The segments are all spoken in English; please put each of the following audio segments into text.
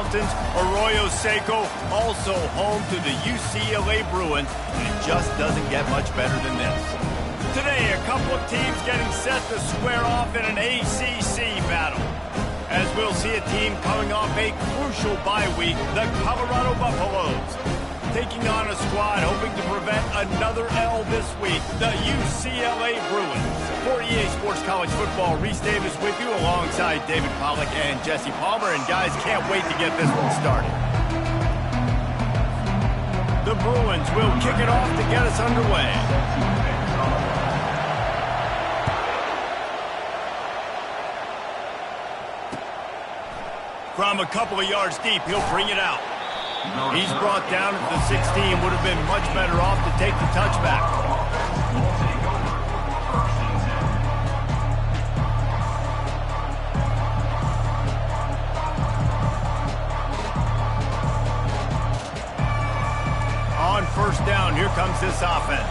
Pistons, Arroyo Seco, also home to the UCLA Bruins, and it just doesn't get much better than this. Today, a couple of teams getting set to square off in an ACC battle. As we'll see a team coming off a crucial bye week, the Colorado Buffaloes, taking on a squad hoping to prevent another L this week, the UCLA Bruins. For EA Sports College Football, Reese Davis with you alongside David Pollack and Jesse Palmer. And guys, can't wait to get this one started. The Bruins will kick it off to get us underway. From a couple of yards deep, he'll bring it out. He's brought down at the 16. Would have been much better off to take the touchback. On first down, here comes this offense.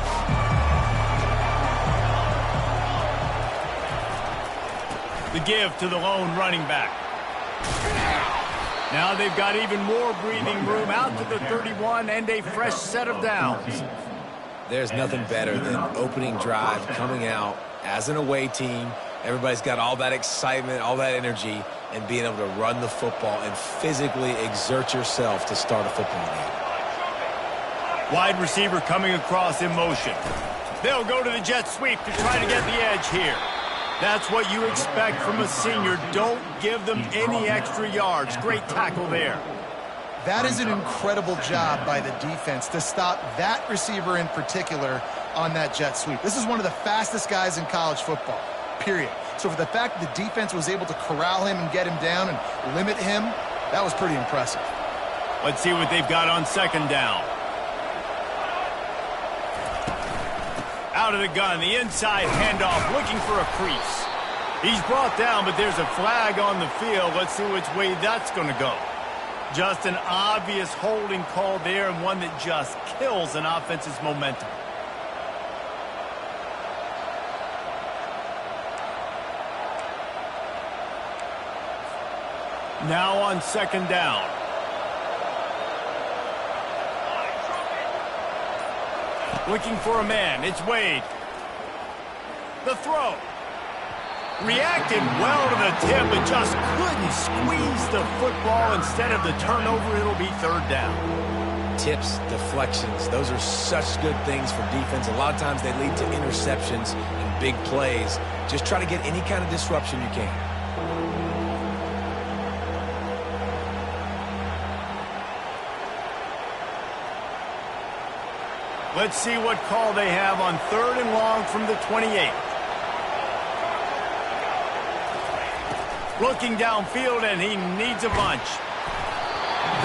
The give to the lone running back. Now they've got even more breathing room out to the 31 and a fresh set of downs. There's nothing better than opening drive, coming out as an away team. Everybody's got all that excitement, all that energy, and being able to run the football and physically exert yourself to start a football game. Wide receiver coming across in motion. They'll go to the jet sweep to try to get the edge here. That's what you expect from a senior. Don't give them any extra yards. Great tackle there. That is an incredible job by the defense to stop that receiver in particular on that jet sweep. This is one of the fastest guys in college football, period. So for the fact that the defense was able to corral him and get him down and limit him, that was pretty impressive. Let's see what they've got on second down. Out of the gun, the inside handoff, looking for a crease. He's brought down, but there's a flag on the field. Let's see which way that's going to go. Just an obvious holding call there, and one that just kills an offense's momentum. Now on second down. Looking for a man. It's Wade. The throw. Reacted well to the tip, but just couldn't squeeze the football. Instead of the turnover, it'll be third down. Tips, deflections, those are such good things for defense. A lot of times they lead to interceptions and big plays. Just try to get any kind of disruption you can. Let's see what call they have on third and long from the 28. Looking downfield, and he needs a bunch.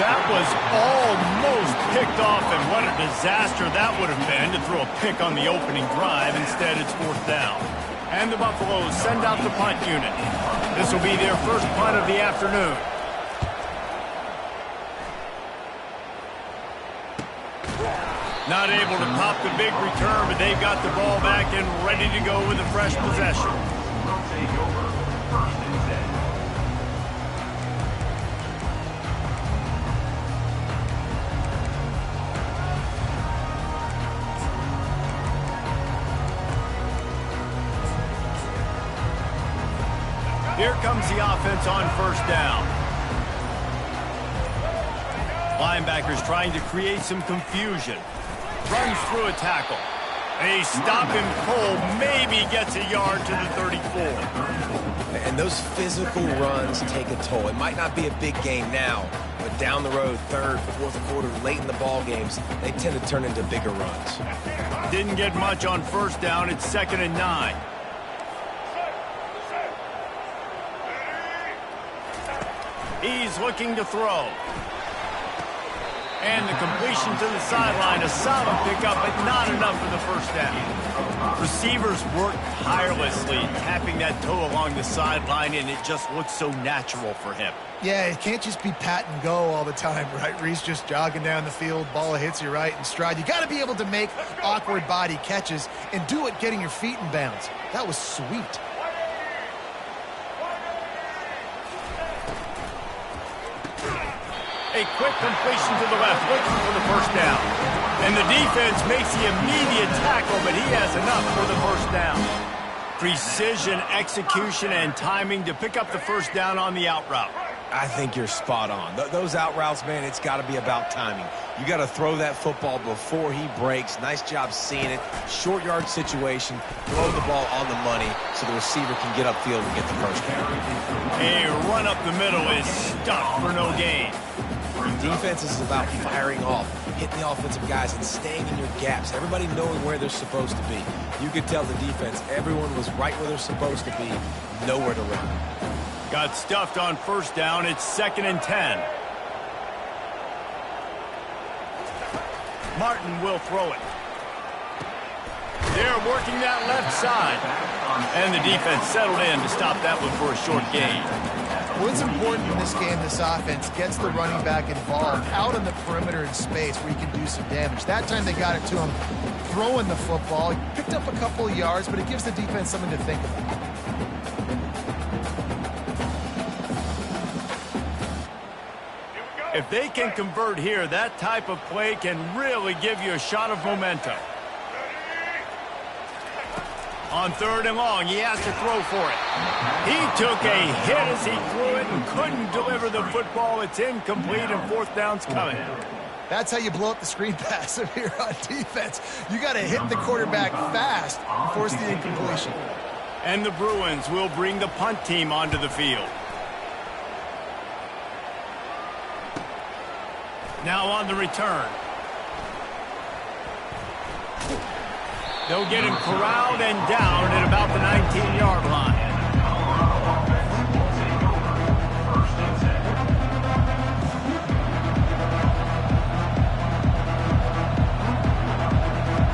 That was almost picked off, and what a disaster that would have been to throw a pick on the opening drive. Instead, it's fourth down. And the Buffaloes send out the punt unit. This will be their first punt of the afternoon. Not able to pop the big return, but they've got the ball back and ready to go with a fresh possession. Here comes the offense on first down. Linebackers trying to create some confusion. Runs through a tackle. They stop him cold, maybe gets a yard to the 34. And those physical runs take a toll. It might not be a big game now, but down the road, third, fourth quarter, late in the ball games, they tend to turn into bigger runs. Didn't get much on first down. It's 2nd and 9. He's looking to throw. And the completion to the sideline, a solid pickup, but not enough for the first down. Receivers work tirelessly, tapping that toe along the sideline, and it just looks so natural for him. Yeah, it can't just be pat and go all the time, right? Reese just jogging down the field, ball hits you right in stride. You got to be able to make awkward body catches and do it getting your feet in bounds. That was sweet. A quick completion to the left, looking for the first down. And the defense makes the immediate tackle, but he has enough for the first down. Precision, execution, and timing to pick up the first down on the out route. I think you're spot on. Those out routes, man, it's got to be about timing. You got to throw that football before he breaks. Nice job seeing it. Short yard situation, throw the ball on the money so the receiver can get upfield and get the first down. A run up the middle is stuffed for no gain. Defense is about firing off, hitting the offensive guys and staying in your gaps. Everybody knowing where they're supposed to be. You could tell the defense, everyone was right where they're supposed to be, nowhere to run. Got stuffed on first down. It's 2nd and 10. Martin will throw it. They're working that left side. And the defense settled in to stop that one for a short gain. What's important in this game, this offense gets the running back involved out on the perimeter in space where he can do some damage. That time they got it to him throwing the football. He picked up a couple of yards, but it gives the defense something to think about. If they can convert here, that type of play can really give you a shot of momentum. On 3rd and long, he has to throw for it. He took a hit as he threw it and couldn't deliver the football. It's incomplete, and 4th down's coming. That's how you blow up the screen pass if you're on defense. You got to hit the quarterback fast and force the incompletion. And the Bruins will bring the punt team onto the field. Now on the return. They'll get him corralled and down at about the 19-yard line.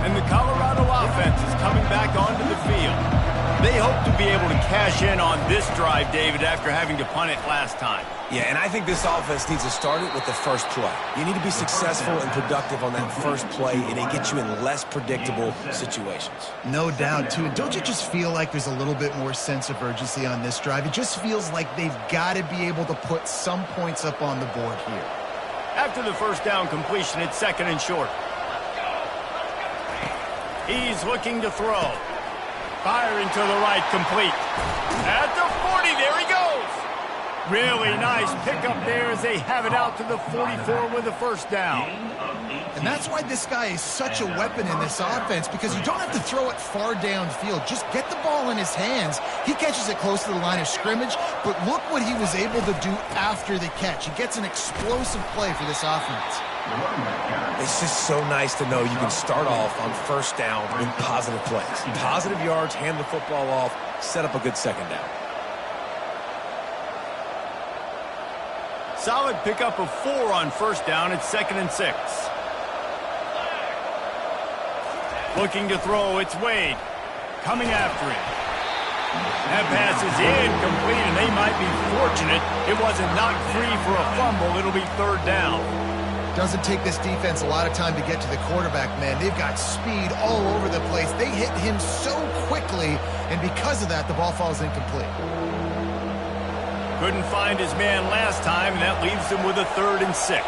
And the Colorado offense is coming back onto the field. They hope to be able to cash in on this drive, David, after having to punt it last time. Yeah, and I think this offense needs to start it with the first play. You need to be successful and productive on that first play, and it gets you in less predictable situations. No doubt, too. And don't you just feel like there's a little bit more sense of urgency on this drive? It just feels like they've got to be able to put some points up on the board here. After the first down completion, it's 2nd and short. He's looking to throw. Firing to the right, complete. At the 40, there he goes. Really nice pickup there as they have it out to the 44 with the first down. And that's why this guy is such a weapon in this offense, because you don't have to throw it far downfield. Just get the ball in his hands. He catches it close to the line of scrimmage, but look what he was able to do after the catch. He gets an explosive play for this offense. It's just so nice to know you can start off on first down with positive plays. Positive yards, hand the football off, set up a good second down. Solid pickup of 4 on first down. It's 2nd and 6. Looking to throw, it's Wade. Coming after him. That pass is incomplete, and they might be fortunate it wasn't knocked free for a fumble. It'll be 3rd down. Doesn't take this defense a lot of time to get to the quarterback, man. They've got speed all over the place. They hit him so quickly, and because of that, the ball falls incomplete. Couldn't find his man last time, and that leaves him with a 3rd and 6.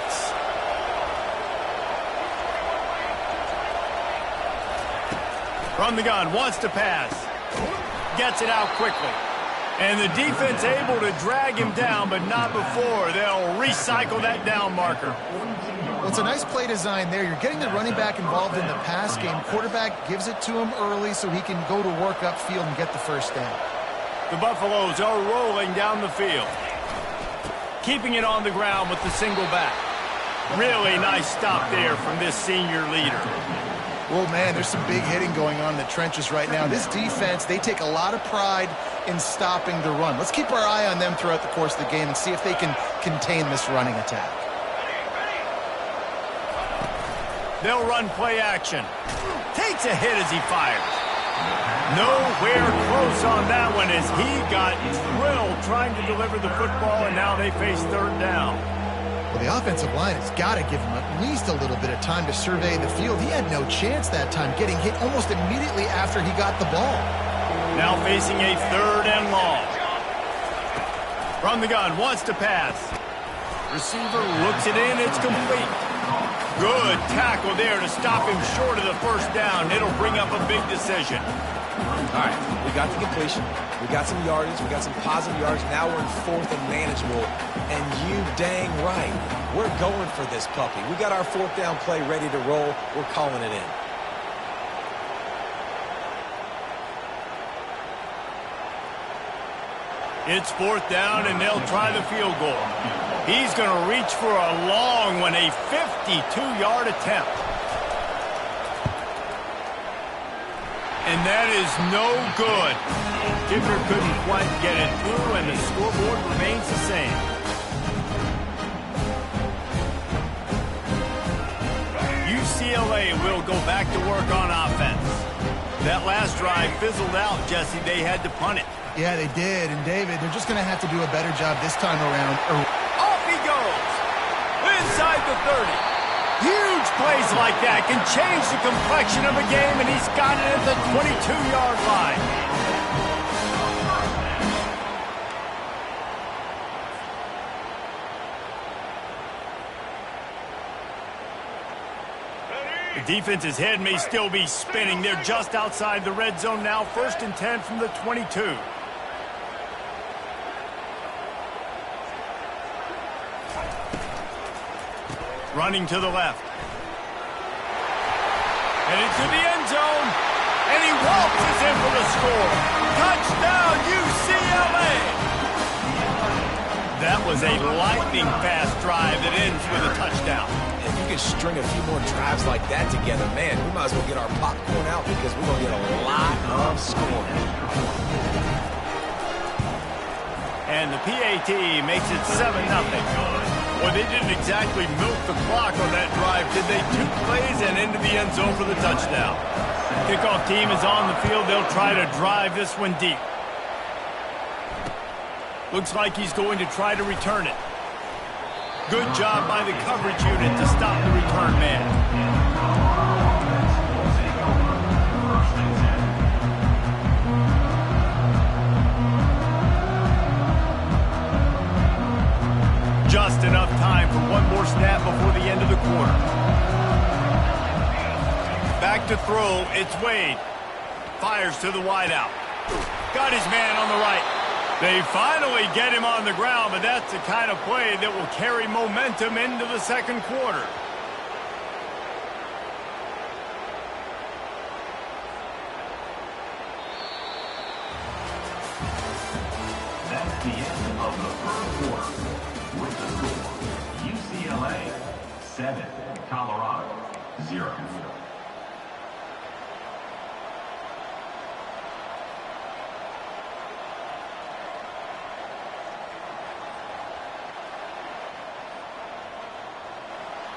From the gun, wants to pass. Gets it out quickly. And the defense able to drag him down, but not before. They'll recycle that down marker. Well, it's a nice play design there. You're getting the running back involved in the pass game. Quarterback gives it to him early so he can go to work upfield and get the first down. The Buffaloes are rolling down the field. Keeping it on the ground with the single back. Really nice stop there from this senior leader. Well, man, there's some big hitting going on in the trenches right now. This defense, they take a lot of pride in stopping the run. Let's keep our eye on them throughout the course of the game and see if they can contain this running attack. They'll run play action. Takes a hit as he fires. Nowhere close on that one as he got drilled trying to deliver the football, and now they face 3rd down. Well, the offensive line has got to give him at least a little bit of time to survey the field. He had no chance that time, getting hit almost immediately after he got the ball. Now facing a 3rd and long. From the gun, wants to pass. Receiver looks it in. It's complete. Good tackle there to stop him short of the first down. It'll bring up a big decision. All right, we got the completion. We got some yardage. We got some positive yardage. Now we're in fourth and manageable. And you dang right, we're going for this puppy. We got our fourth down play ready to roll. We're calling it in. It's fourth down, and they'll try the field goal. He's going to reach for a long one, a 52-yard attempt. And that is no good. Kicker couldn't quite get it through, and the scoreboard remains the same. UCLA will go back to work on offense. That last drive fizzled out, Jesse. They had to punt it. Yeah, they did. And, David, they're just going to have to do a better job this time around. Off he goes. Inside the 30. Huge plays like that can change the complexion of a game, and he's got it at the 22-yard line. The defense's head may still be spinning. They're just outside the red zone now. 1st and 10 from the 22. Running to the left. And into the end zone. And he waltzes in for the score. Touchdown, UCLA! That was a lightning-fast drive that ends with a touchdown. If you could string a few more drives like that together, man, we might as well get our popcorn out because we're going to get a lot of scoring. And the PAT makes it 7-0. Well, they didn't exactly milk the clock on that drive, did they? 2 plays and into the end zone for the touchdown. Kickoff team is on the field. They'll try to drive this one deep. Looks like he's going to try to return it. Good job by the coverage unit to stop the return man. Just enough time for one more snap before the end of the quarter. Back to throw, it's Wade. Fires to the wideout. Got his man on the right. They finally get him on the ground, but that's the kind of play that will carry momentum into the second quarter. That's the end of the first quarter. With the score, UCLA 7, Colorado 0.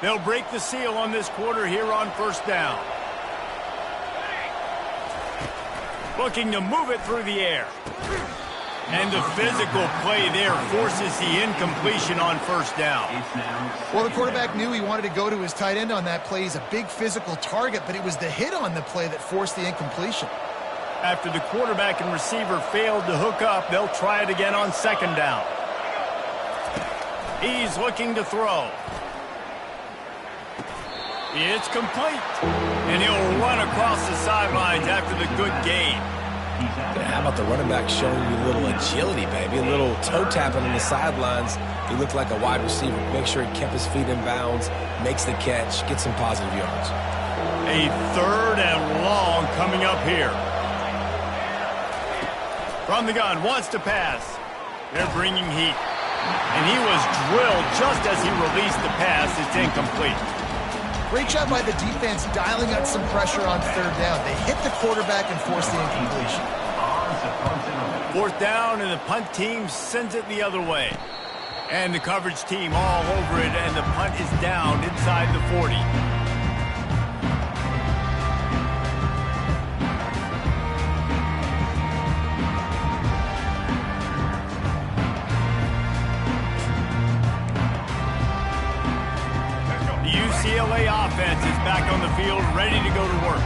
They'll break the seal on this quarter here on first down. Looking to move it through the air. And the physical play there forces the incompletion on first down. Well, the quarterback knew he wanted to go to his tight end on that play. He's a big physical target, but it was the hit on the play that forced the incompletion. After the quarterback and receiver failed to hook up, they'll try it again on second down. He's looking to throw. It's complete. And he'll run across the sidelines after the good gain. How about the running back showing you a little agility, baby? A little toe tapping on the sidelines. He looked like a wide receiver. Make sure he kept his feet in bounds, makes the catch, gets some positive yards. A 3rd and long coming up here. From the gun, wants to pass. They're bringing heat. And he was drilled just as he released the pass. It's incomplete. Great job by the defense dialing up some pressure on 3rd down. They hit the quarterback and forced the incompletion. 4th down, and the punt team sends it the other way. And the coverage team all over it, and the punt is down inside the 40. The UCLA offense is back on the field, ready to go to work.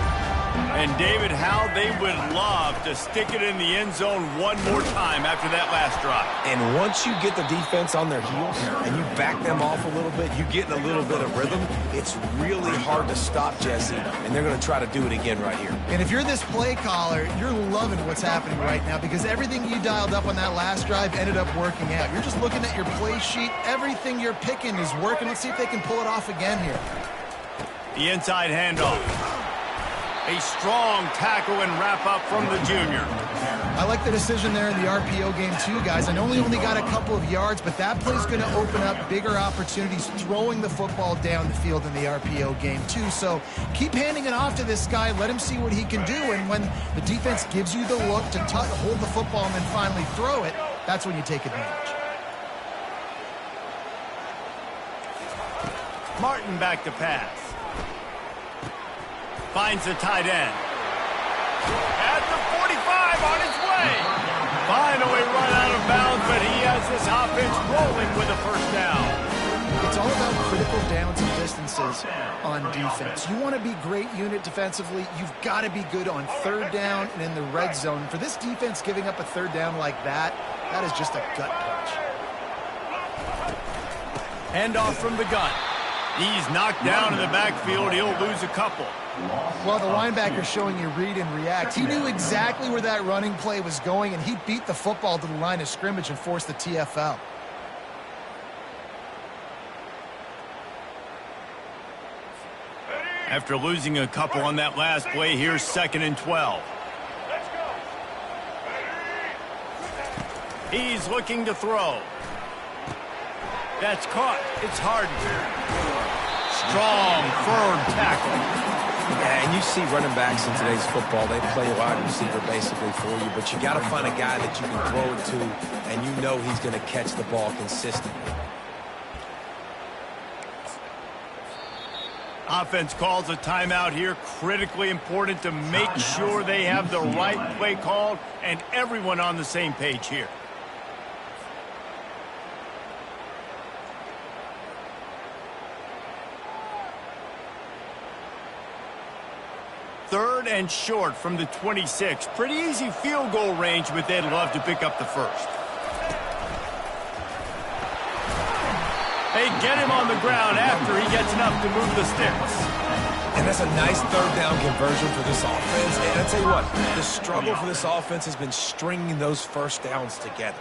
And, David, how they would love to stick it in the end zone one more time after that last drive. And once you get the defense on their heels and you back them off a little bit, you get in a little bit of rhythm, it's really hard to stop Jesse, and they're going to try to do it again right here. And if you're this play caller, you're loving what's happening right now because everything you dialed up on that last drive ended up working out. You're just looking at your play sheet. Everything you're picking is working. Let's see if they can pull it off again here. The inside handoff. A strong tackle and wrap-up from the junior. I like the decision there in the RPO game too, guys. I know he only got a couple of yards, but that play's going to open up bigger opportunities throwing the football down the field in the RPO game too. So keep handing it off to this guy. Let him see what he can do. And when the defense gives you the look to hold the football and then finally throw it, that's when you take advantage. Martin back to pass. Finds the tight end. At the 45 on his way. Finally run out of bounds, but he has this offense rolling with a first down. It's all about critical downs and distances on defense. You want to be great unit defensively, you've got to be good on third down and in the red zone. For this defense giving up a third down like that, that is just a gut punch. Handoff from the gun. He's knocked down in the backfield. He'll lose a couple. Well, the linebacker's showing you read and react. He knew exactly where that running play was going, and he beat the football to the line of scrimmage and forced the TFL. After losing a couple on that last play, here's 2nd and 12. He's looking to throw. That's caught. It's Harden. Strong, firm tackle. Yeah, and you see running backs in today's football, they play wide receiver basically for you, but you got to find a guy that you can throw it to, and you know he's going to catch the ball consistently. Offense calls a timeout here. Critically important to make sure they have the right play called and everyone on the same page here. Third and short from the 26. Pretty easy field goal range, but they'd love to pick up the first. They get him on the ground after he gets enough to move the sticks. And that's a nice third down conversion for this offense. And I'll tell you what, the struggle for this offense has been stringing those first downs together.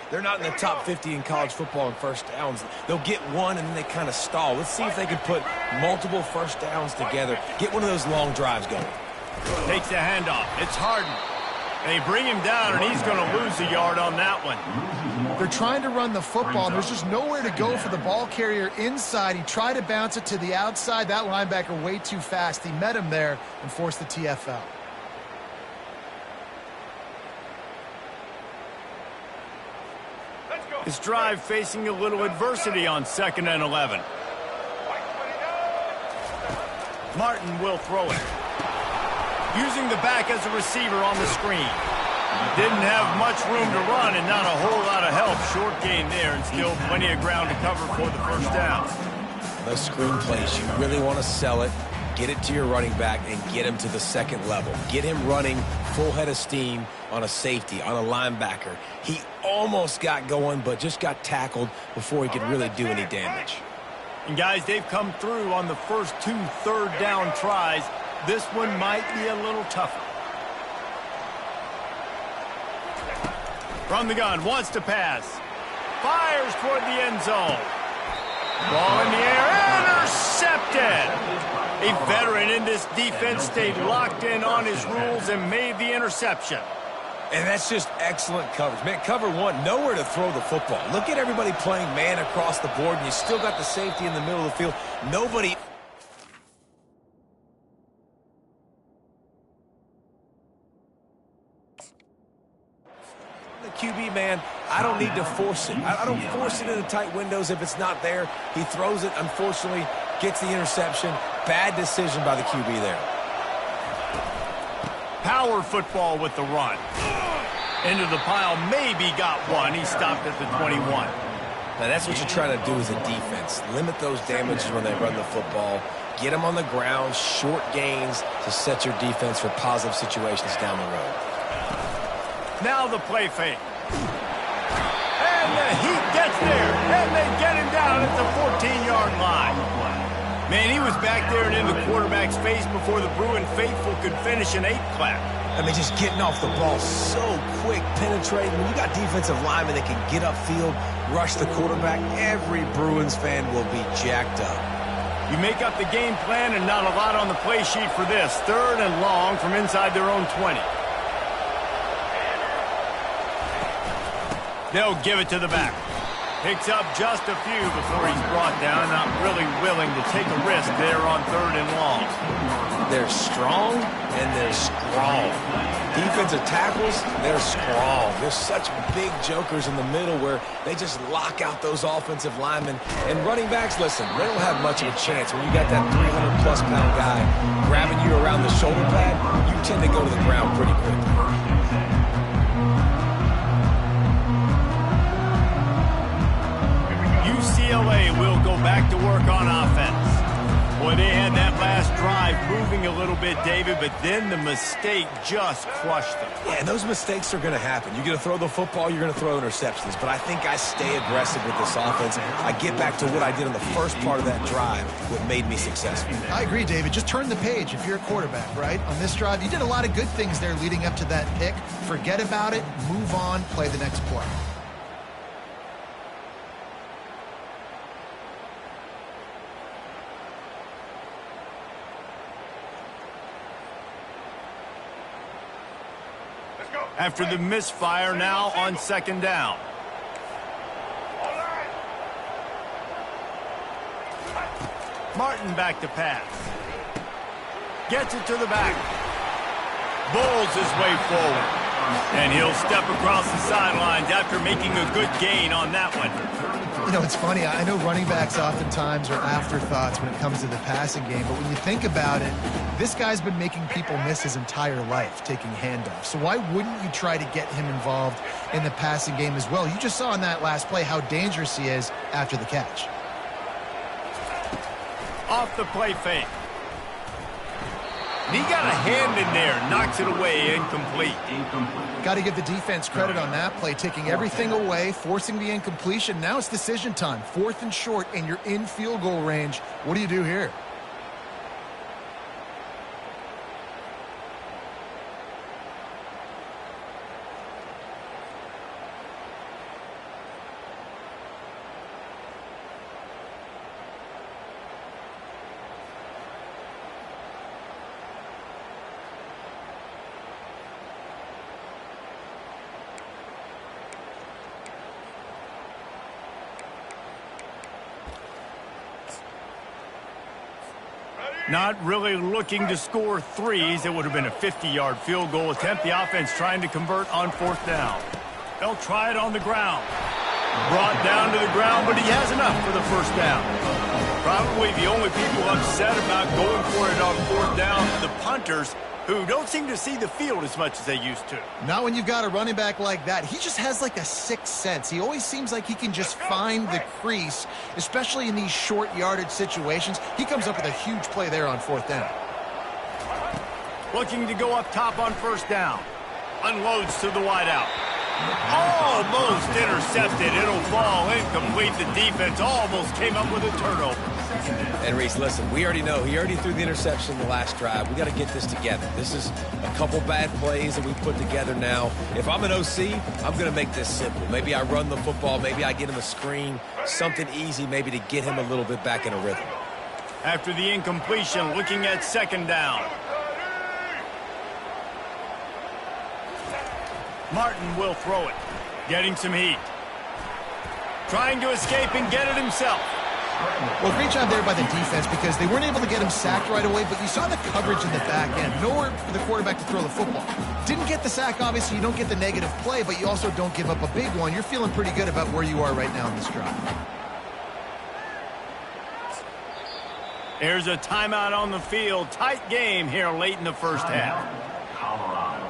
They're not in the top 50 in college football in first downs. They'll get one and then they kind of stall. Let's see if they can put multiple first downs together. Get one of those long drives going. Takes the handoff. It's Harden. They bring him down, and he's going to lose a yard on that one. They're trying to run the football. There's just nowhere to go for the ball carrier inside. He tried to bounce it to the outside. That linebacker way too fast. He met him there and forced the TFL. This drive facing a little adversity on 2nd and 11. Martin will throw it. Using the back as a receiver on the screen. Didn't have much room to run and not a whole lot of help. Short gain there and still plenty of ground to cover for the first down. Those screen plays, you really want to sell it, get it to your running back, and get him to the second level. Get him running full head of steam on a safety, on a linebacker. He almost got going, but just got tackled before he could really do any damage. And guys, they've come through on the first 2 third down tries. This one might be a little tougher. From the gun, wants to pass. Fires toward the end zone. Ball in the air, intercepted. A veteran in this defense stayed locked in on his rules and made the interception. And that's just excellent coverage. Man, cover one, nowhere to throw the football. Look at everybody playing man across the board, and you still got the safety in the middle of the field. Nobody... QB, man, I don't need to force it. I don't force it into tight windows if it's not there. He throws it, unfortunately, gets the interception. Bad decision by the QB there. Power football with the run. Into the pile, maybe got one. He stopped at the 21. Now, that's what you're trying to do as a defense. Limit those damages when they run the football. Get them on the ground, short gains to set your defense for positive situations down the road. Now the play fake. And the Heat gets there, and they get him down at the 14-yard line. Man, he was back there and in the quarterback's face before the Bruin faithful could finish an 8-clap. I mean, just getting off the ball so quick, penetrating. When you got defensive linemen that can get upfield, rush the quarterback, every Bruins fan will be jacked up. You make up the game plan and not a lot on the play sheet for this. 3rd and long from inside their own 20. They'll give it to the back. Picks up just a few before he's brought down. Not really willing to take a risk there on 3rd and long. They're strong and they're strong. Defensive tackles, they're strong. There's such big jokers in the middle where they just lock out those offensive linemen. And running backs, listen, they don't have much of a chance. When you got that 300-plus pound guy grabbing you around the shoulder pad, you tend to go to the ground pretty quickly. UCLA will go back to work on offense. Boy, they had that last drive moving a little bit, David, but then the mistake just crushed them. Yeah, and those mistakes are going to happen. You're going to throw the football, you're going to throw interceptions. But I think I stay aggressive with this offense. I get back to what I did in the first part of that drive, what made me successful. I agree, David. Just turn the page if you're a quarterback, right? On this drive, you did a lot of good things there leading up to that pick. Forget about it, move on, play the next play. After the misfire, now on 2nd down. Martin back to pass. Gets it to the back. Bowls his way forward. And he'll step across the sidelines after making a good gain on that one. You know, it's funny. I know running backs oftentimes are afterthoughts when it comes to the passing game, but when you think about it, this guy's been making people miss his entire life taking handoffs. So why wouldn't you try to get him involved in the passing game as well? You just saw in that last play how dangerous he is after the catch. Off the play fake. And he got a hand in there, knocks it away, incomplete. Got to give the defense credit on that play, taking everything away, forcing the incompletion. Now it's decision time. 4th and short, and you're in field goal range. What do you do here? Not really looking to score threes. It would have been a 50-yard field goal attempt. The offense trying to convert on 4th down. They'll try it on the ground. Brought down to the ground, but he has enough for the 1st down. Probably the only people upset about going for it on 4th down, the punters, who don't seem to see the field as much as they used to. Not when you've got a running back like that. He just has like a sixth sense. He always seems like he can just find the crease, especially in these short yardage situations. He comes up with a huge play there on 4th down. Looking to go up top on 1st down. Unloads to the wideout. Almost intercepted. It'll fall incomplete. The defense almost came up with a turnover. And Reese, listen, we already know he already threw the interception in the last drive. We got to get this together. This is a couple bad plays that we put together now. If I'm an OC, I'm going to make this simple. Maybe I run the football. Maybe I get him a screen. Something easy maybe to get him a little bit back in a rhythm. After the incompletion, looking at 2nd down. Martin will throw it. Getting some heat. Trying to escape and get it himself. Well, great job there by the defense because they weren't able to get him sacked right away, but you saw the coverage in the back end. Nowhere for the quarterback to throw the football. Didn't get the sack, obviously. You don't get the negative play, but you also don't give up a big one. You're feeling pretty good about where you are right now in this drive. There's a timeout on the field. Tight game here late in the 1st half. Colorado.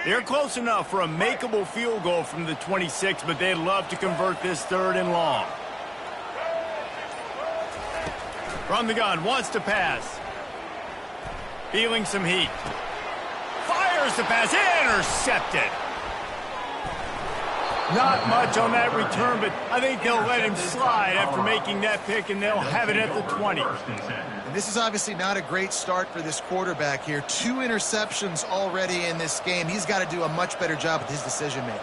They're close enough for a makeable field goal from the 26, but they'd love to convert this 3rd and long. From the gun, wants to pass. Feeling some heat. Fires the pass, intercepted. Not much on that return, but I think they'll let him slide after making that pick, and they'll have it at the 20. And this is obviously not a great start for this quarterback here. 2 interceptions already in this game. He's got to do a much better job with his decision-making.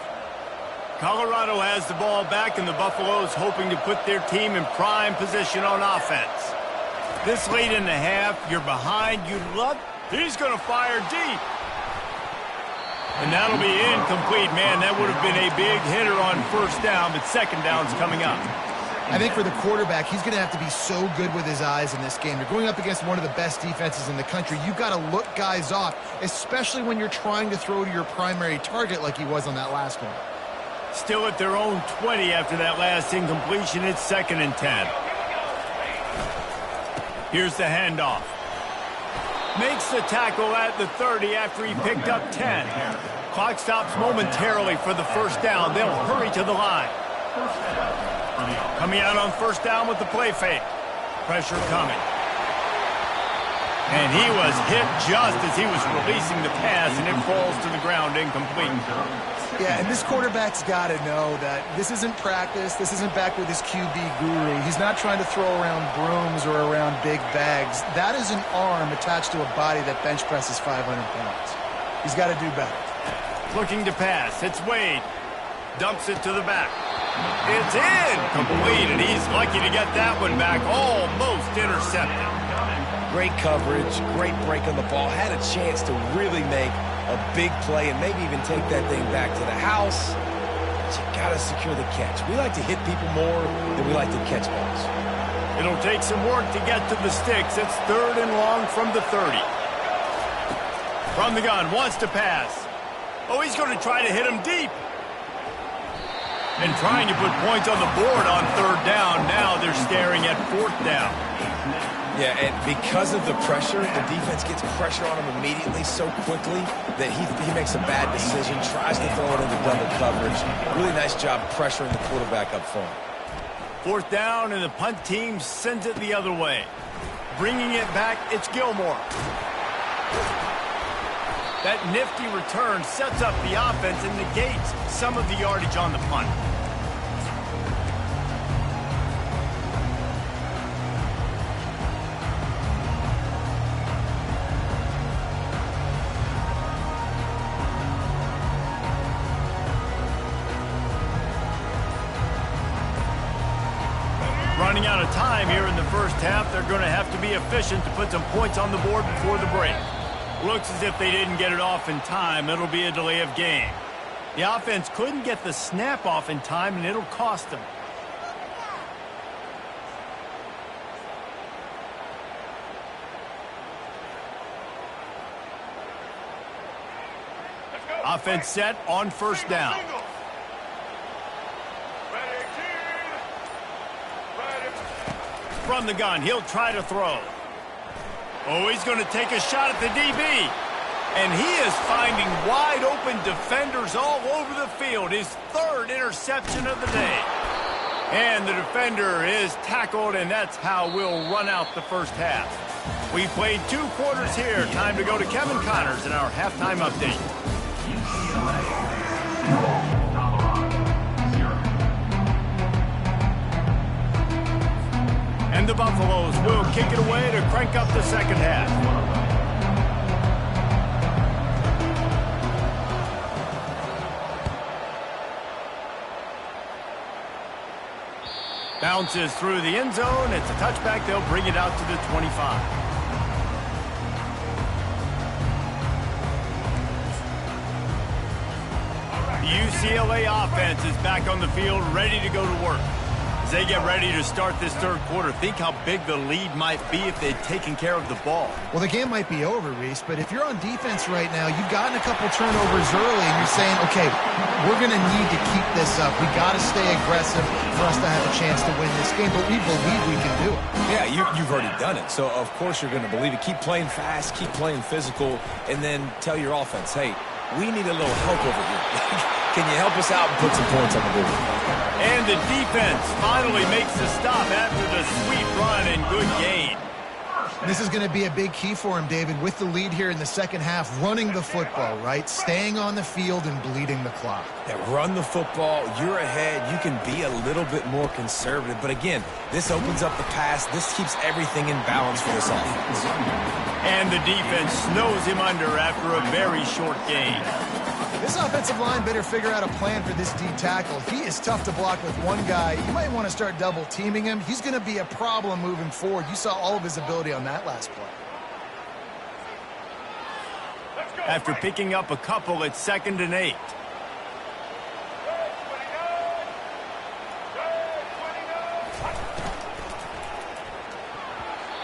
Colorado has the ball back, and the Buffaloes hoping to put their team in prime position on offense. This late in the half, you're behind, you'd love... He's going to fire deep. And that'll be incomplete. Man, that would have been a big hitter on 1st down, but 2nd down's coming up. I think for the quarterback, he's going to have to be so good with his eyes in this game. You're going up against one of the best defenses in the country. You've got to look guys off, especially when you're trying to throw to your primary target like he was on that last one. Still at their own 20 after that last incompletion. It's 2nd and 10. Here's the handoff. Makes the tackle at the 30 after he picked up 10. Clock stops momentarily for the 1st down. They'll hurry to the line. Coming out on 1st down with the play fake. Pressure coming. And he was hit just as he was releasing the pass, and it falls to the ground incomplete. Yeah, and this quarterback's got to know that this isn't practice. This isn't back with his QB guru. He's not trying to throw around brooms or around big bags. That is an arm attached to a body that bench presses 500 pounds. He's got to do better. Looking to pass. It's Wade. Dumps it to the back. It's incomplete, and he's lucky to get that one back. Almost intercepted. Great coverage, great break on the ball. Had a chance to really make a big play and maybe even take that thing back to the house. But you got to secure the catch. We like to hit people more than we like to catch balls. It'll take some work to get to the sticks. It's 3rd and long from the 30. From the gun, wants to pass. Oh, he's going to try to hit him deep. And trying to put points on the board on 3rd down. Now they're staring at 4th down. Yeah, and because of the pressure, the defense gets pressure on him immediately so quickly that he makes a bad decision, tries to throw it into double coverage. Really nice job pressuring the quarterback up front. 4th down, and the punt team sends it the other way. Bringing it back, it's Gilmore. That nifty return sets up the offense and negates some of the yardage on the punt. Running out of time here in the 1st half. They're going to have to be efficient to put some points on the board before the break. Looks as if they didn't get it off in time. It'll be a delay of game. The offense couldn't get the snap off in time, and it'll cost them. Offense set on 1st down. From the gun, he'll try to throw. Oh, he's going to take a shot at the DB. And he is finding wide open defenders all over the field. His 3rd interception of the day. And the defender is tackled, and that's how we'll run out the 1st half. We played 2 quarters here. Time to go to Kevin Connors in our halftime update. And the Buffaloes will kick it away to crank up the 2nd half. Bounces through the end zone. It's a touchback. They'll bring it out to the 25. The UCLA offense is back on the field, ready to go to work. As they get ready to start this 3rd quarter, think how big the lead might be if they'd taken care of the ball. Well, the game might be over, Reese, but if you're on defense right now, you've gotten a couple turnovers early, and you're saying, okay, we're going to need to keep this up. We got to stay aggressive for us to have a chance to win this game, but we believe we can do it. Yeah, you've already done it, so of course you're going to believe it. Keep playing fast, keep playing physical, and then tell your offense, hey, we need a little help over here. Can you help us out and put some points on the board? And the defense finally makes the stop after the sweet run and good gain. This is going to be a big key for him, David, with the lead here in the second half, running the football, right? Staying on the field and bleeding the clock. Yeah, run the football. You're ahead. You can be a little bit more conservative. But again, this opens up the pass. This keeps everything in balance for this offense. And the defense snows him under after a very short gain. This offensive line better figure out a plan for this D tackle. He is tough to block with one guy. You might want to start double teaming him. He's going to be a problem moving forward. You saw all of his ability on that last play. After picking up a couple, it's 2nd and 8.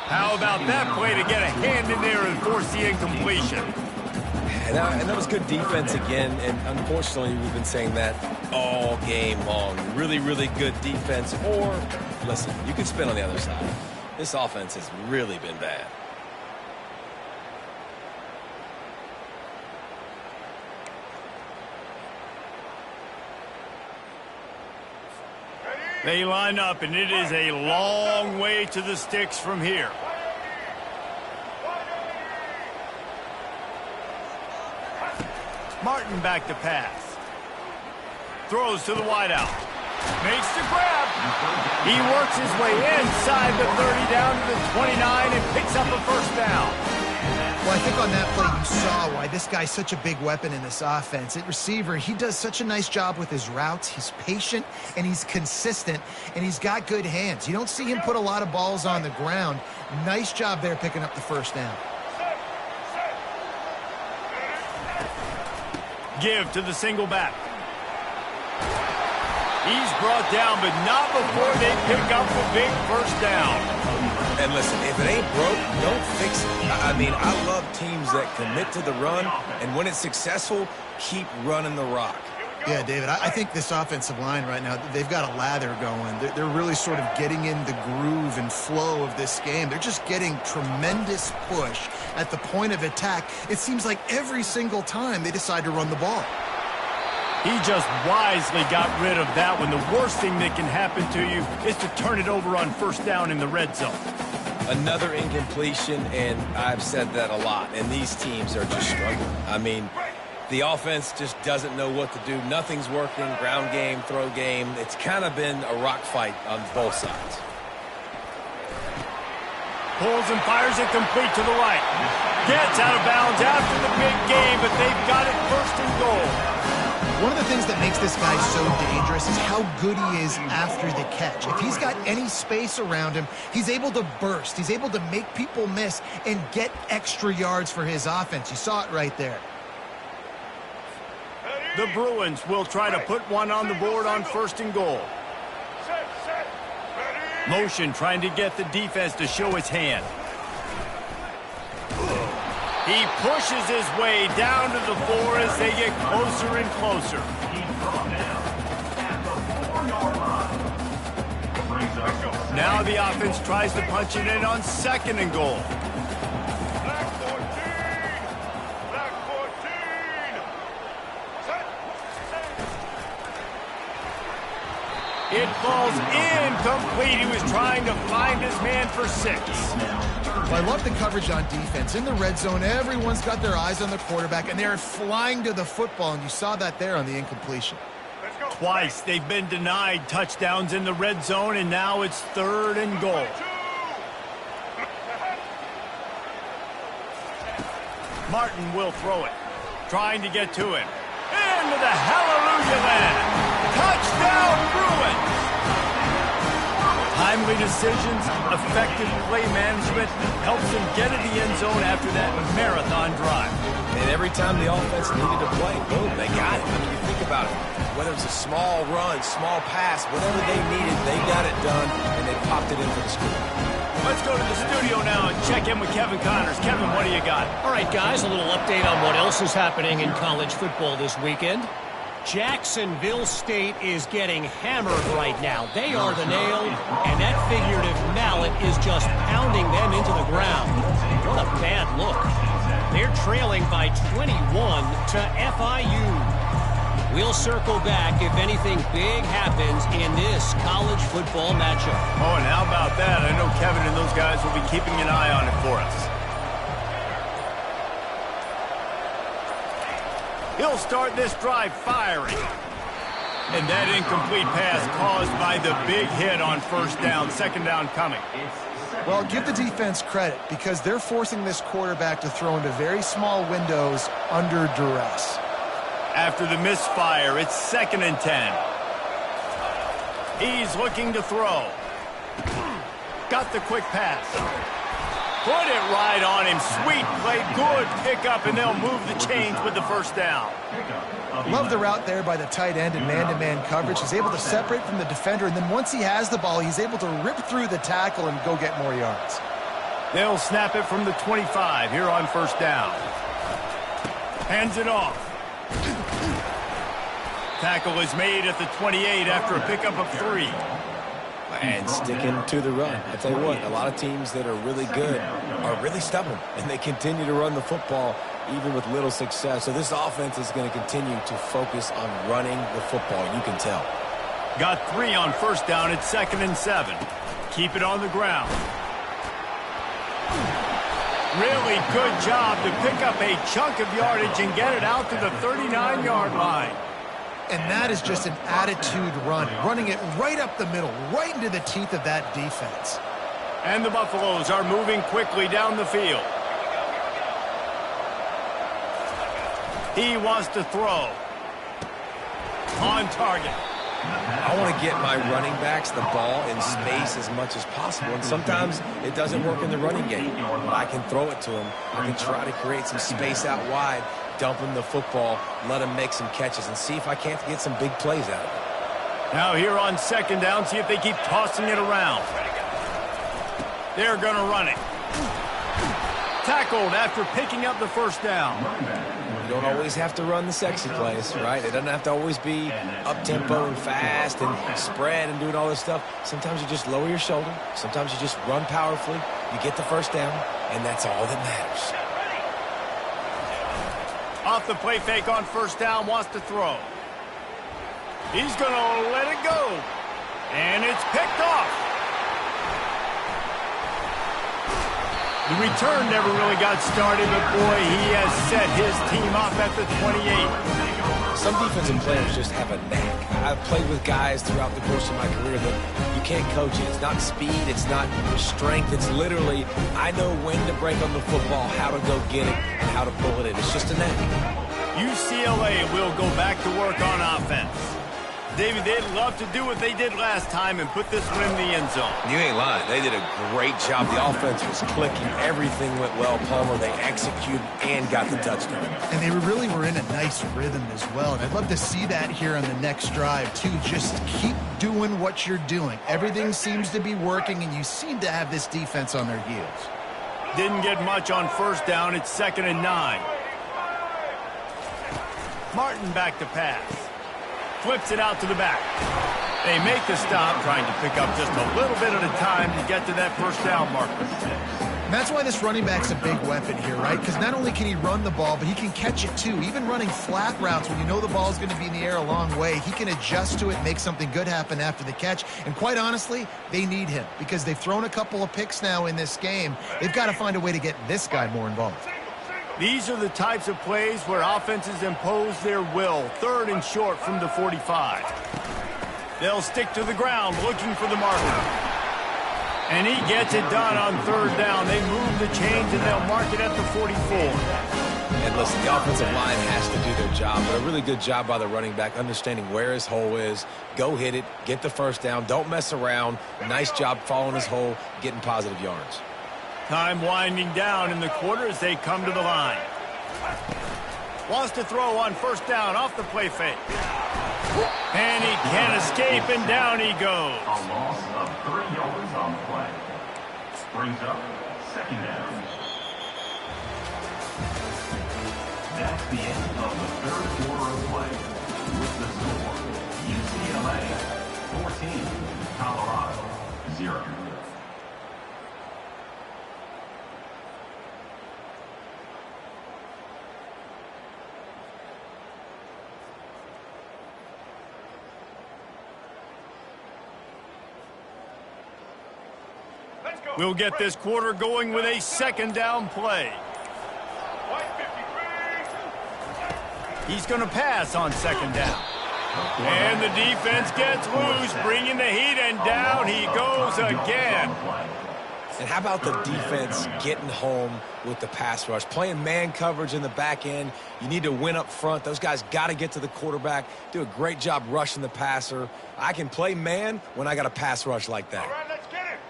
How about that play to get a hand in there and force the incompletion? And that was good defense again, and unfortunately, we've been saying that all game long. Really, really good defense, or, listen, you can spin on the other side. This offense has really been bad. They line up, and it is a long way to the sticks from here. Martin back to pass. Throws to the wideout. Makes the grab. He works his way inside the 30 down to the 29 and picks up a first down. Well, I think on that play you saw why this guy's such a big weapon in this offense. At receiver, he does such a nice job with his routes. He's patient, and he's consistent, and he's got good hands. You don't see him put a lot of balls on the ground. Nice job there picking up the first down. Give to the single back. He's brought down, but not before they pick up the big first down. And listen, if it ain't broke, don't fix it. I mean, I love teams that commit to the run, and when it's successful, keep running the rock. Yeah, David, I think this offensive line right now, they've got a lather going. They're really sort of getting in the groove and flow of this game. They're just getting tremendous push at the point of attack. It seems like every single time they decide to run the ball. He just wisely got rid of that one. The worst thing that can happen to you is to turn it over on first down in the red zone. Another incompletion, and I've said that a lot, and these teams are just struggling. I mean, the offense just doesn't know what to do. Nothing's working. Ground game, throw game. It's kind of been a rock fight on both sides. Pulls and fires it complete to the right. Gets out of bounds after the big game, but they've got it first and goal. One of the things that makes this guy so dangerous is how good he is after the catch. If he's got any space around him, he's able to burst. He's able to make people miss and get extra yards for his offense. You saw it right there. The Bruins will try to put one on the board on first and goal. Motion trying to get the defense to show its hand. He pushes his way down to the 4 as they get closer and closer. Now the offense tries to punch it in on second and goal. It falls incomplete. He was trying to find his man for 6. Well, I love the coverage on defense. In the red zone, everyone's got their eyes on the quarterback, and they're flying to the football, and you saw that there on the incompletion. Twice they've been denied touchdowns in the red zone, and now it's third and goal. Martin will throw it, trying to get to him. Into the hallelujah land. Touchdown, Bruins! Timely decisions, effective play management helps them get to the end zone after that marathon drive. And every time the offense needed to play, boom, they got it. I mean, you think about it. Whether it's a small run, small pass, whatever they needed, they got it done, and they popped it in for the score. Let's go to the studio now and check in with Kevin Connors. Kevin, what do you got? All right, guys, a little update on what else is happening in college football this weekend. Jacksonville State is getting hammered right now. They are the nail, and that figurative mallet is just pounding them into the ground. What a bad look. They're trailing by 21 to FIU. We'll circle back if anything big happens in this college football matchup. Oh, and how about that? I know Kevin and those guys will be keeping an eye on it for us. He'll start this drive firing. And that incomplete pass caused by the big hit on first down. Second down coming. Well, give the defense credit because they're forcing this quarterback to throw into very small windows under duress. After the misfire, it's 2nd and 10. He's looking to throw. Got the quick pass. Put it right on him. Sweet play. Good pickup, and they'll move the chains with the first down. Love the route there by the tight end in man-to-man coverage. He's able to separate from the defender, and then once he has the ball, he's able to rip through the tackle and go get more yards. They'll snap it from the 25 here on first down. Hands it off. Tackle is made at the 28 after a pickup of 3. And sticking to the run. I tell you what, a lot of teams that are really good are really stubborn, and they continue to run the football even with little success. So this offense is going to continue to focus on running the football. You can tell. Got 3 on first down at 2nd and 7. Keep it on the ground. Really good job to pick up a chunk of yardage and get it out to the 39-yard line. And that is just an attitude run, running it right up the middle, right into the teeth of that defense. And the Buffaloes are moving quickly down the field. He wants to throw. On target. I want to get my running backs the ball in space as much as possible, and sometimes it doesn't work in the running game. But I can throw it to him. I can try to create some space out wide, dump him the football, let him make some catches, and see if I can't get some big plays out of it. Now here on second down, see if they keep tossing it around. They're going to run it. Tackled after picking up the first down. You don't always have to run the sexy plays, right? It doesn't have to always be up-tempo and fast and spread and doing all this stuff. Sometimes you just lower your shoulder. Sometimes you just run powerfully. You get the first down, and that's all that matters. Off the play fake on first down, wants to throw. He's going to let it go. And it's picked off. The return never really got started, but boy, he has set his team up at the 28. Some defensive players just have a knack. I've played with guys throughout the course of my career that you can't coach it. It's not speed, it's not strength. It's literally, I know when to break on the football, how to go get it, and how to pull it in. It's just a knack. UCLA will go back to work on offense. David, they'd love to do what they did last time and put this one in the end zone. You ain't lying. They did a great job. The offense was clicking. Everything went well. Palmer, they executed and got the touchdown. And they really were in a nice rhythm as well. And I'd love to see that here on the next drive, too. Just keep doing what you're doing. Everything seems to be working, and you seem to have this defense on their heels. Didn't get much on first down. It's 2nd and 9. Martin back to pass. Flips it out to the back. They make the stop, trying to pick up just a little bit at a time to get to that first down marker. And that's why this running back's a big weapon here, right? Because not only can he run the ball, but he can catch it too. Even running flat routes when you know the ball's going to be in the air a long way, he can adjust to it, make something good happen after the catch. And quite honestly, they need him because they've thrown a couple of picks now in this game. They've got to find a way to get this guy more involved. These are the types of plays where offenses impose their will. 3rd and short from the 45. They'll stick to the ground looking for the marker. And he gets it done on 3rd down. They move the chains and they'll mark it at the 44. And listen, the offensive line has to do their job, but a really good job by the running back, understanding where his hole is. Go hit it, get the first down, don't mess around. Nice job following his hole, getting positive yards. Time winding down in the quarter as they come to the line. Wants to throw on first down off the play fake. And he can't escape, and down he goes. A loss of 3 yards on the play. Brings up 2nd down. That's the end of the 3rd quarter of play. With the score, UCLA 14, Colorado 0. We'll get this quarter going with a second down play. He's going to pass on second down. And the defense gets loose, bringing the heat, and down he goes again. And how about the defense getting home with the pass rush? Playing man coverage in the back end. You need to win up front. Those guys got to get to the quarterback, do a great job rushing the passer. I can play man when I got a pass rush like that.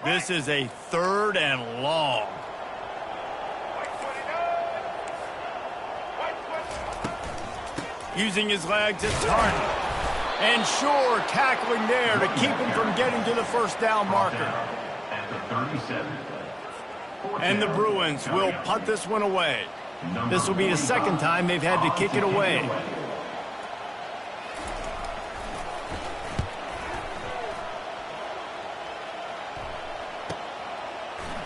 This is a 3rd and long. Using his legs, it's Harden. And sure, tackling there to keep him from getting to the first down marker. And the Bruins will punt this one away. This will be the second time they've had to kick it away.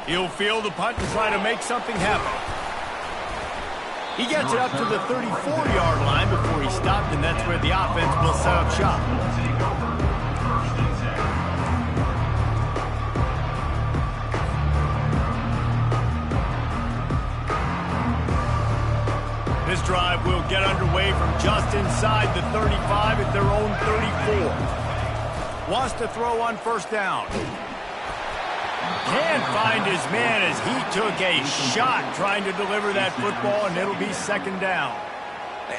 He'll field the punt and try to make something happen. He gets it up to the 34-yard line before he stopped, and that's where the offense will set up shop. This drive will get underway from just inside the 35 at their own 34. Wants to throw on first down. Can't find his man as he took a shot trying to deliver that football, and it'll be second down.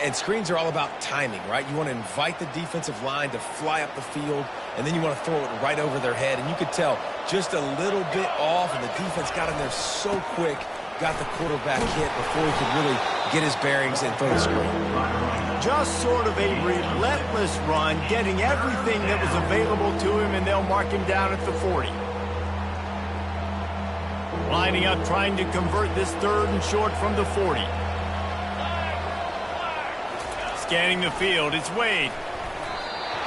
And screens are all about timing, right? You want to invite the defensive line to fly up the field, and then you want to throw it right over their head. And you could tell just a little bit off, and the defense got in there so quick, got the quarterback hit before he could really get his bearings and throw the screen. Just sort of a relentless run, getting everything that was available to him, and they'll mark him down at the 40. Lining up, trying to convert this 3rd and short from the 40. Scanning the field, it's Wade.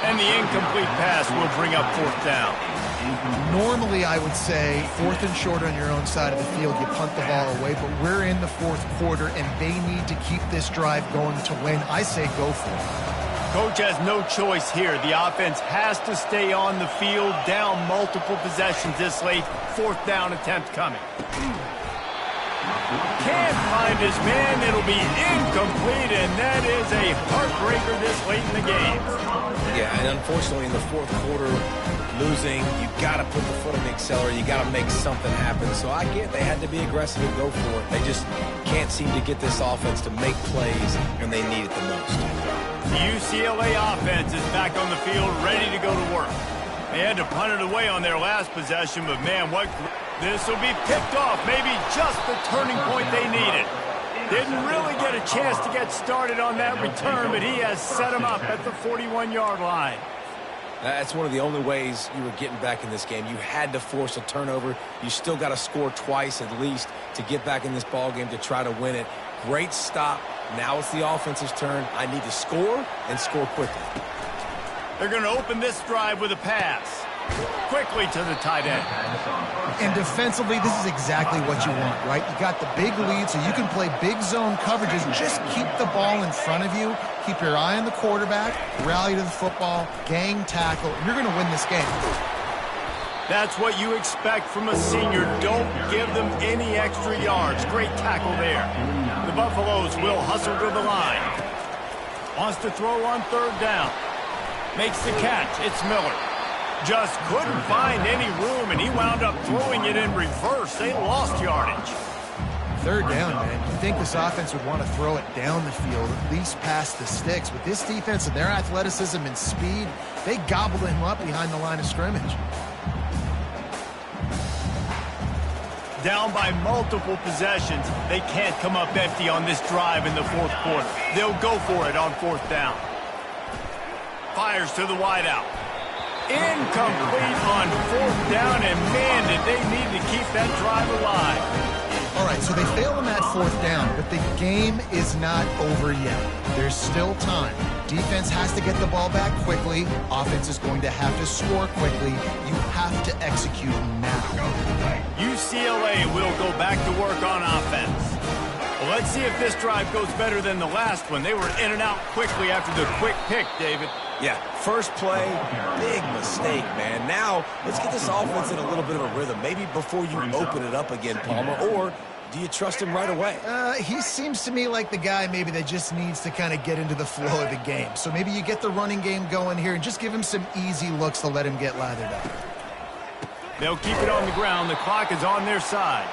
And the incomplete pass will bring up 4th down. Normally, I would say 4th and short on your own side of the field, you punt the ball away, but we're in the 4th quarter, and they need to keep this drive going to win. I say go for it. Coach has no choice here. The offense has to stay on the field, down multiple possessions this late. 4th down attempt coming. Can't find his man. It'll be incomplete, and that is a heartbreaker this late in the game. Yeah, and unfortunately in the 4th quarter, losing, you got to put the foot on the accelerator. You got to make something happen. So I get they had to be aggressive and go for it. They just can't seem to get this offense to make plays when they need it the most. The UCLA offense is back on the field, ready to go to work. They had to punt it away on their last possession, but man, this will be picked off. Maybe just the turning point they needed. Didn't really get a chance to get started on that return, but he has set him up at the 41-yard line. That's one of the only ways you were getting back in this game. You had to force a turnover. You still got to score twice at least to get back in this ball game to try to win it. Great stop. Now it's the offense's turn. I need to score and score quickly. They're going to open this drive with a pass. Quickly to the tight end. And defensively, this is exactly what you want, right? You got the big lead, so you can play big zone coverages. Just keep the ball in front of you. Keep your eye on the quarterback. Rally to the football. Gang tackle. You're going to win this game. That's what you expect from a senior. Don't give them any extra yards. Great tackle there. The Buffaloes will hustle to the line. Wants to throw on 3rd down. Makes the catch. It's Miller. Just couldn't find any room, and he wound up throwing it in reverse. They lost yardage. 3rd down, man. You think this offense would want to throw it down the field, at least past the sticks. With this defense and their athleticism and speed, they gobbled him up behind the line of scrimmage. Down by multiple possessions. They can't come up empty on this drive in the 4th quarter. They'll go for it on 4th down. Fires to the wideout. Incomplete on 4th down, and man, did they need to keep that drive alive. All right, so they fail him at 4th down, but the game is not over yet. There's still time. Defense has to get the ball back quickly. Offense is going to have to score quickly. You have to execute now. UCLA will go back to work on offense. Let's see if this drive goes better than the last one. They were in and out quickly after the quick pick, David. Yeah, first play, big mistake, man. Now, let's get this offense in a little bit of a rhythm. Maybe before you open it up again, Palmer, or do you trust him right away? He seems to me like the guy maybe that just needs to kind of get into the flow of the game. So maybe you get the running game going here and just give him some easy looks to let him get lathered up. They'll keep it on the ground. The clock is on their side.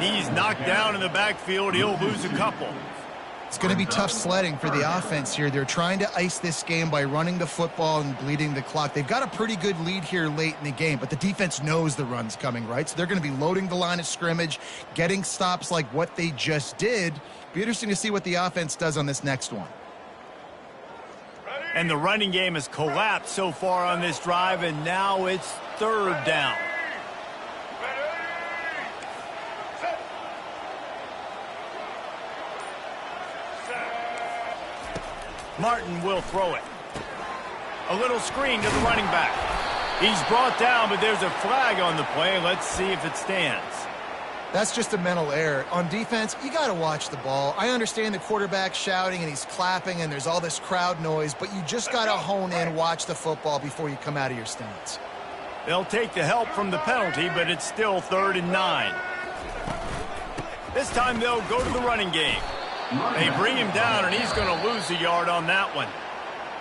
He's knocked down in the backfield. He'll lose a couple. It's going to be tough sledding for the offense here. They're trying to ice this game by running the football and bleeding the clock. They've got a pretty good lead here late in the game, but the defense knows the run's coming, right? So they're going to be loading the line of scrimmage, getting stops like what they just did. Be interesting to see what the offense does on this next one. And the running game has collapsed so far on this drive, and now it's third down. Martin will throw it. A little screen to the running back. He's brought down, but there's a flag on the play. Let's see if it stands. That's just a mental error. On defense, you got to watch the ball. I understand the quarterback shouting and he's clapping and there's all this crowd noise, but you just got to hone in, watch the football before you come out of your stance. They'll take the help from the penalty, but it's still 3rd and 9. This time they'll go to the running game. They bring him down, and he's going to lose a yard on that one.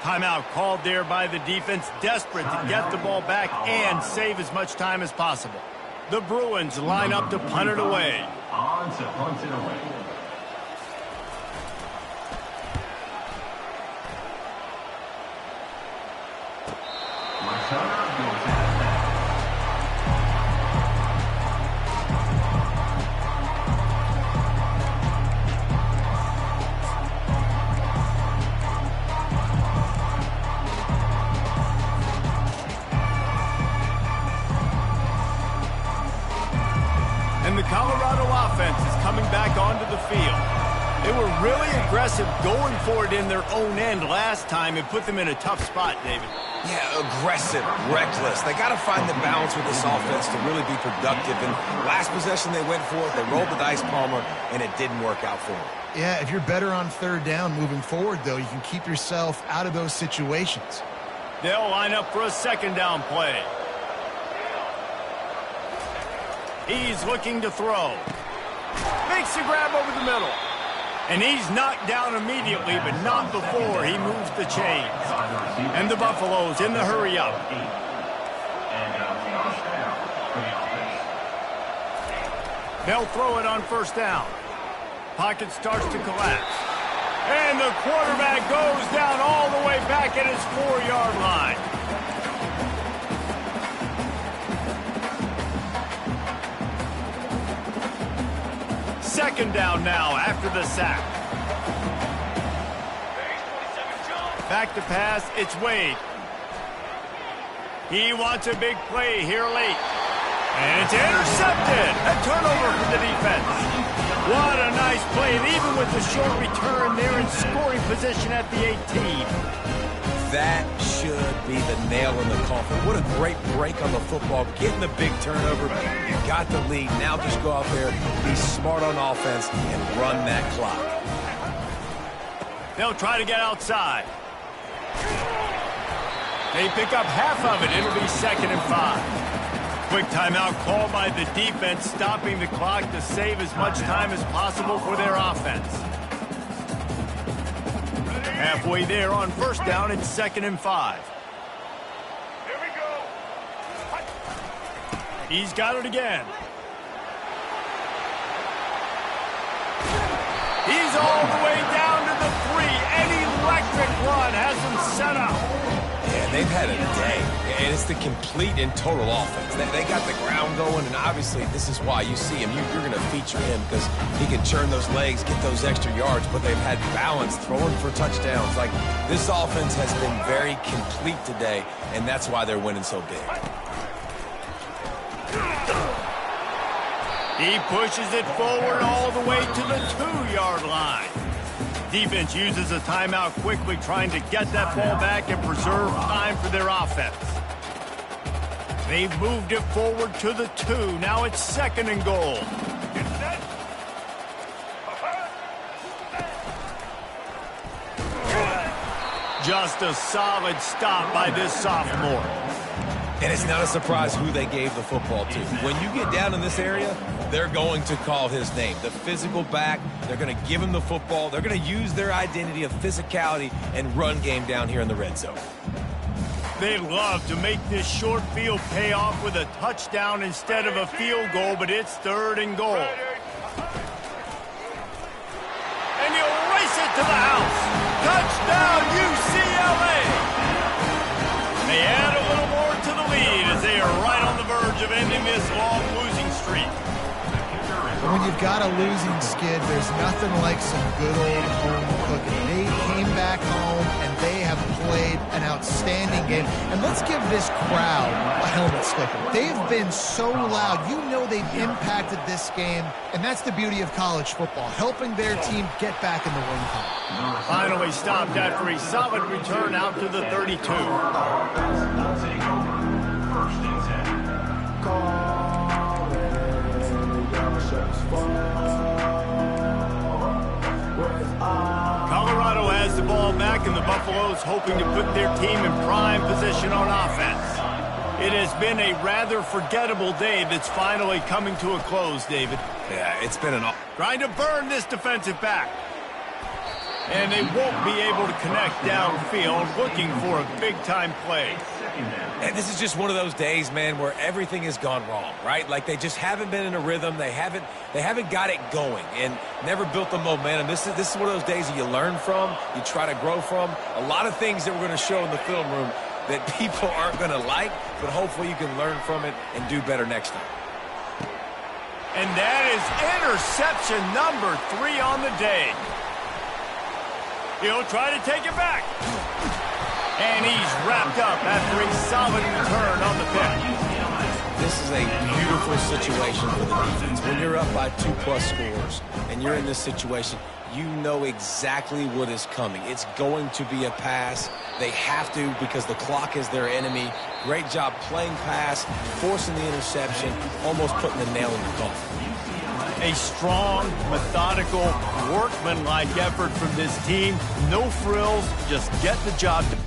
Timeout called there by the defense, desperate to get the ball back and save as much time as possible. The Bruins line up to punt it away. On to punt it away. Returner goes halfback. And the Colorado offense is coming back onto the field. They were really aggressive going for it in their own end last time and put them in a tough spot, David. Yeah, aggressive, reckless. They got to find the balance with this offense to really be productive. And last possession they went for it, they rolled the dice, Palmer, and it didn't work out for them. Yeah, if you're better on third down moving forward, though, you can keep yourself out of those situations. They'll line up for a 2nd down play. He's looking to throw. Makes the grab over the middle. And he's knocked down immediately, but not before he moves the chains. And the Buffaloes in the hurry up. They'll throw it on 1st down. Pocket starts to collapse. And the quarterback goes down all the way back at his 4-yard line. Second down now after the sack. Back to pass, it's Wade. He wants a big play here late. And it's intercepted. A turnover for the defense. What a nice play. And even with the short return, they're in scoring position at the 18. That should be the nail in the coffin. What a great break on the football. Getting the big turnover. You got the lead. Now just go out there, be smart on offense, and run that clock. They'll try to get outside. They pick up half of it. It'll be 2nd and 5. Quick timeout called by the defense, stopping the clock to save as much time as possible for their offense. Halfway there on 1st down, it's 2nd and 5. Here we go. He's got it again. He's all the way down to the 3. An electric run has him set up. Yeah, they've had a day. And it's the complete and total offense. They got the ground going, and obviously this is why you see him. You're going to feature him because he can churn those legs, get those extra yards, but they've had balance, throwing for touchdowns. Like, this offense has been very complete today, and that's why they're winning so big. He pushes it forward all the way to the 2-yard line. Defense uses a timeout quickly, trying to get that ball back and preserve time for their offense. They've moved it forward to the 2. Now it's 2nd and goal. Get set. Just a solid stop by this sophomore. And it's not a surprise who they gave the football to. When you get down in this area, they're going to call his name. The physical back, they're going to give him the football. They're going to use their identity of physicality and run game down here in the red zone. They love to make this short field pay off with a touchdown instead of a field goal, but it's 3rd and goal. And he'll race it to the house. Touchdown, UCLA! They add a little more to the lead as they are right on the verge of ending this long losing streak. When you've got a losing skid, there's nothing like some good old home cooking. They came back home, and they have played an outstanding game. And let's give this crowd a helmet slipper. They've been so loud. You know they've impacted this game, and that's the beauty of college football, helping their team get back in the win column. Finally stopped after a solid return out to the 32. Will take over. 1st and 10. Colorado has the ball back, and the Buffaloes hoping to put their team in prime position on offense. It has been a rather forgettable day that's finally coming to a close, David. Yeah, it's been an... Trying to burn this defensive back. And they won't be able to connect downfield, looking for a big-time play. And this is just one of those days, man, where everything has gone wrong, right? Like they just haven't been in a rhythm. They haven't got it going and never built the momentum. This is one of those days that you learn from, you try to grow from. A lot of things that we're going to show in the film room that people aren't going to like, but hopefully you can learn from it and do better next time. And that is interception number 3 on the day. He'll try to take it back. And he's wrapped up after a solid return on the pick. This is a beautiful situation for the defense. When you're up by 2+ scores and you're in this situation, you know exactly what is coming. It's going to be a pass. They have to because the clock is their enemy. Great job playing pass, forcing the interception, almost putting the nail in the coffin. A strong, methodical, workmanlike effort from this team. No frills, just get the job done.